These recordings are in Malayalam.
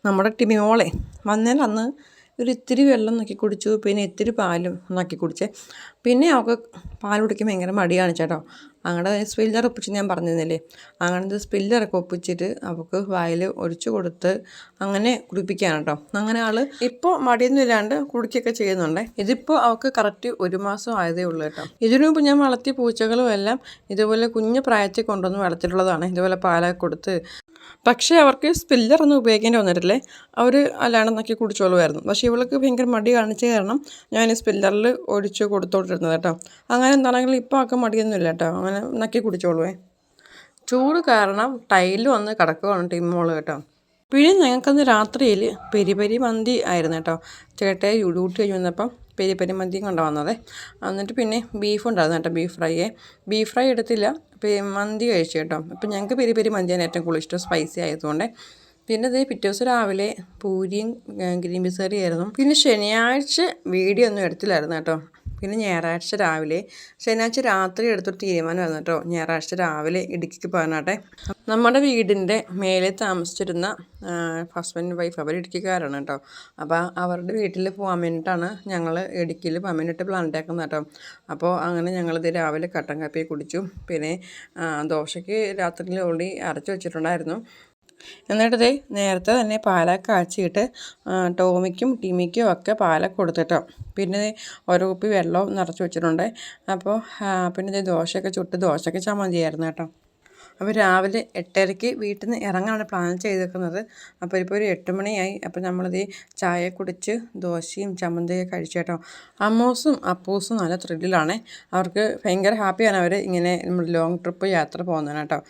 നമ്മുടെ ടിമിമോളെ വന്നതിൽ അന്ന് ഒരു ഇത്തിരി വെള്ളം നക്കി കുടിച്ചു, പിന്നെ ഇത്തിരി പാലും നക്കി കുടിച്ചേ. പിന്നെ അവൾക്ക് പാൽ കുടിക്കാൻ ഭയങ്കര മടിയാണ് ചേട്ടോ. അങ്ങനെ സ്പില്ലർ ഒപ്പിച്ച് ഞാൻ പറഞ്ഞിരുന്നില്ലേ, അങ്ങനത്തെ സ്പില്ലറൊക്കെ ഒപ്പിച്ചിട്ട് അവൾക്ക് വായിൽ ഒഴിച്ചു കൊടുത്ത് അങ്ങനെ കുടിപ്പിക്കുകയാണ് കേട്ടോ. അങ്ങനെ ആൾ ഇപ്പോൾ മടിയൊന്നും ഇല്ലാണ്ട് കുടിക്കുകയൊക്കെ ചെയ്യുന്നുണ്ട്. ഇതിപ്പോൾ അവൾക്ക് കറക്റ്റ് 1 മാസം ആയതേ ഉള്ളൂ കേട്ടോ. ഇതിനു മുമ്പ് ഞാൻ വളർത്തിയ പൂച്ചകളും എല്ലാം ഇതുപോലെ കുഞ്ഞു പ്രായത്തിൽ കൊണ്ടുവന്ന് വളർത്തിയിട്ടുള്ളതാണ്. ഇതുപോലെ പാലൊക്കെ കൊടുത്ത്. പക്ഷേ അവർക്ക് സ്പില്ലറൊന്നും ഉപയോഗിക്കേണ്ടി വന്നിട്ടില്ലേ, അവർ അല്ലാണ്ട് നക്കി കുടിച്ചോളുമായിരുന്നു. പക്ഷേ ഇവൾക്ക് ഭയങ്കര മടി കാണിച്ച കാരണം ഞാൻ സ്പില്ലറിൽ ഒഴിച്ച് കൊടുത്തോണ്ടിരുന്നത് കേട്ടോ. അങ്ങനെ എന്താണെങ്കിലും ഇപ്പോൾ ആൾക്ക് മടിയൊന്നുമില്ല കേട്ടോ, അങ്ങനെ നക്കി കുടിച്ചോളുവേ. ചൂട് കാരണം ടൈല് വന്ന് കിടക്കുകയാണ് ടിമോള് കേട്ടോ. പിന്നെ ഞങ്ങൾക്കന്ന് രാത്രിയിൽ പെരി മന്തി ആയിരുന്നു കേട്ടോ. ചേട്ടയെ ഡ്യൂട്ടി കഴിഞ്ഞ് വന്നപ്പം പെരി മന്തിയും കൊണ്ടാണ് വന്നത്. എന്നിട്ട് പിന്നെ ബീഫ് ഉണ്ടായിരുന്നു കേട്ടോ, ബീഫ് ഫ്രൈ എടുത്തില്ല, മന്തി കഴിച്ചു കേട്ടോ. അപ്പം ഞങ്ങൾക്ക് പെരി മന്തിയാണ് ഏറ്റവും കൂടുതൽ ഇഷ്ടം, സ്പൈസി ആയതുകൊണ്ട്. പിന്നെ ഇത് പിറ്റേ ദിവസം രാവിലെ പൂരിയും ഗ്രീൻ പീസ് കറി ആയിരുന്നു. പിന്നെ ശനിയാഴ്ച വീഡിയോ ഒന്നും എടുത്തില്ലായിരുന്നു കേട്ടോ. പിന്നെ ശനിയാഴ്ച രാത്രി എടുത്തൊരു തീരുമാനമായിരുന്നു കേട്ടോ, ഞായറാഴ്ച രാവിലെ ഇടുക്കിക്ക് പോകാനാട്ടെ. നമ്മുടെ വീടിൻ്റെ മേലെ താമസിച്ചിരുന്ന ഹസ്ബൻഡ് വൈഫ് അവർ ഇടുക്കിക്കാരാണ് കേട്ടോ. അപ്പോൾ അവരുടെ വീട്ടിൽ പോകാൻ വേണ്ടിയിട്ടാണ് ഞങ്ങൾ ഇടുക്കിയിൽ പോകാൻ വേണ്ടിയിട്ട് പ്ലാൻ ഉണ്ടാക്കുന്നത് കേട്ടോ. അപ്പോൾ അങ്ങനെ ഞങ്ങളിത് രാവിലെ കട്ടൻ കാപ്പി കുടിച്ചു. പിന്നെ ദോശയ്ക്ക് രാത്രിയിൽ ഓൾറെഡി അരച്ച് വെച്ചിട്ടുണ്ടായിരുന്നു. എന്നിട്ടതേ നേരത്തെ തന്നെ പാലൊക്കെ കാച്ചിയിട്ട് ടോമിക്കും ടിമിക്കും ഒക്കെ പാലൊക്കെ കൊടുത്തിട്ടോ. പിന്നെ ഓരോ കുപ്പി വെള്ളവും നിറച്ച് വെച്ചിട്ടുണ്ട്. അപ്പോൾ പിന്നെ ഇതേ ദോശയ്ക്ക് ചമ്മന്തിയായിരുന്നു കേട്ടോ. അപ്പോൾ രാവിലെ 8:30 വീട്ടിൽ നിന്ന് ഇറങ്ങാനാണ് പ്ലാൻ ചെയ്തേക്കുന്നത്. അപ്പോൾ ഇപ്പോൾ ഒരു 8 മണിയായി. അപ്പോൾ നമ്മളിത് ചായ കുടിച്ച് ദോശയും ചമ്മന്തിയൊക്കെ കഴിച്ചു കേട്ടോ. അമ്മൂസും അപ്പൂസും നല്ല ത്രില്ലിലാണ്. അവർക്ക് ഭയങ്കര ഹാപ്പിയാണ് അവർ ഇങ്ങനെ നമ്മൾ ലോങ് ട്രിപ്പ് യാത്ര പോകുന്നതിന് കേട്ടോ.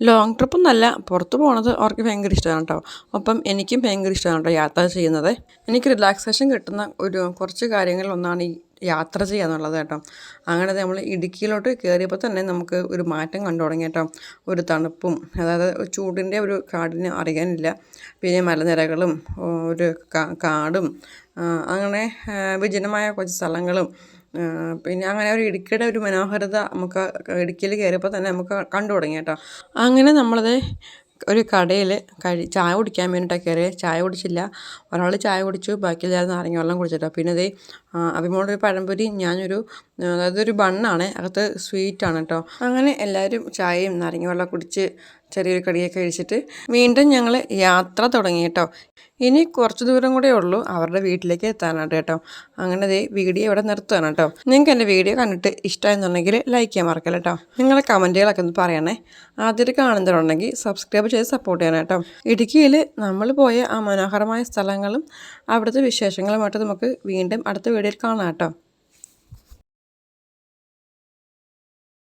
ലോങ് ട്രിപ്പൊന്നല്ല, പുറത്ത് പോകണത് അവർക്ക് ഭയങ്കര ഇഷ്ടമാണ് കേട്ടോ. ഒപ്പം എനിക്കും ഭയങ്കര ഇഷ്ടമാണ് കേട്ടോ യാത്ര ചെയ്യുന്നത്. എനിക്ക് റിലാക്സേഷൻ കിട്ടുന്ന കുറച്ച് കാര്യങ്ങളിലൊന്നാണ് ഈ യാത്ര ചെയ്യുക എന്നുള്ളത് കേട്ടോ. അങ്ങനെ നമ്മൾ ഇടുക്കിയിലോട്ട് കയറിയപ്പോൾ തന്നെ നമുക്ക് ഒരു മാറ്റം കണ്ടു തുടങ്ങി കേട്ടോ. ഒരു തണുപ്പും, അതായത് ചൂടിൻ്റെ ഒരു കാടിന് അറിയാനില്ല. പിന്നെ മലനിരകളും ഒരു കാടും അങ്ങനെ വിജനമായ കുറച്ച് സ്ഥലങ്ങളും, പിന്നെ അങ്ങനെ ഒരു ഇടുക്കിയുടെ ഒരു മനോഹാരിത നമുക്ക് ഇടുക്കിയിൽ കയറിയപ്പോൾ തന്നെ നമുക്ക് കണ്ടു തുടങ്ങി കേട്ടോ. അങ്ങനെ നമ്മളത് ഒരു കടയിൽ ചായ കുടിക്കാൻ വേണ്ടിയിട്ടൊക്കെ കയറിയത്. ചായ കുടിച്ചില്ല, ഒരാൾ ചായ കുടിച്ചു, ബാക്കി എല്ലാവരും നാരങ്ങ വെള്ളം കുടിച്ചിട്ടോ. പിന്നെ അതേ അഭിമോളൊരു പഴംപൊരി, അതൊരു ബണ്ണാണ്, അകത്ത് സ്വീറ്റാണ് കേട്ടോ. അങ്ങനെ എല്ലാവരും ചായയും നാരങ്ങ വെള്ളം കുടിച്ച് ചെറിയൊരു കടിയൊക്കെ കഴിച്ചിട്ട് വീണ്ടും ഞങ്ങൾ യാത്ര തുടങ്ങി കേട്ടോ. ഇനി കുറച്ച് ദൂരം കൂടെ ഉള്ളൂ അവരുടെ വീട്ടിലേക്ക് എത്താനായിട്ട് കേട്ടോ. അങ്ങനെ വീഡിയോ ഇവിടെ നിർത്തുകയാണ് കേട്ടോ. നിങ്ങൾക്ക് എൻ്റെ വീഡിയോ കണ്ടിട്ട് ഇഷ്ടമായെന്നുണ്ടെങ്കിൽ ലൈക്ക് ചെയ്യാൻ മറക്കല്ല കേട്ടോ. നിങ്ങളെ കമൻറ്റുകളൊക്കെ ഒന്ന് പറയണേ. ആദ്യമായിട്ട് കാണുന്നവരുണ്ടെങ്കിൽ സബ്സ്ക്രൈബ് ചെയ്ത് സപ്പോർട്ട് ചെയ്യണം കേട്ടോ. ഇടുക്കിയിൽ നമ്മൾ പോയ ആ മനോഹരമായ സ്ഥലങ്ങളും അവിടുത്തെ വിശേഷങ്ങളുമായിട്ട് നമുക്ക് വീണ്ടും അടുത്ത വീഡിയോയിൽ കാണാം കേട്ടോ.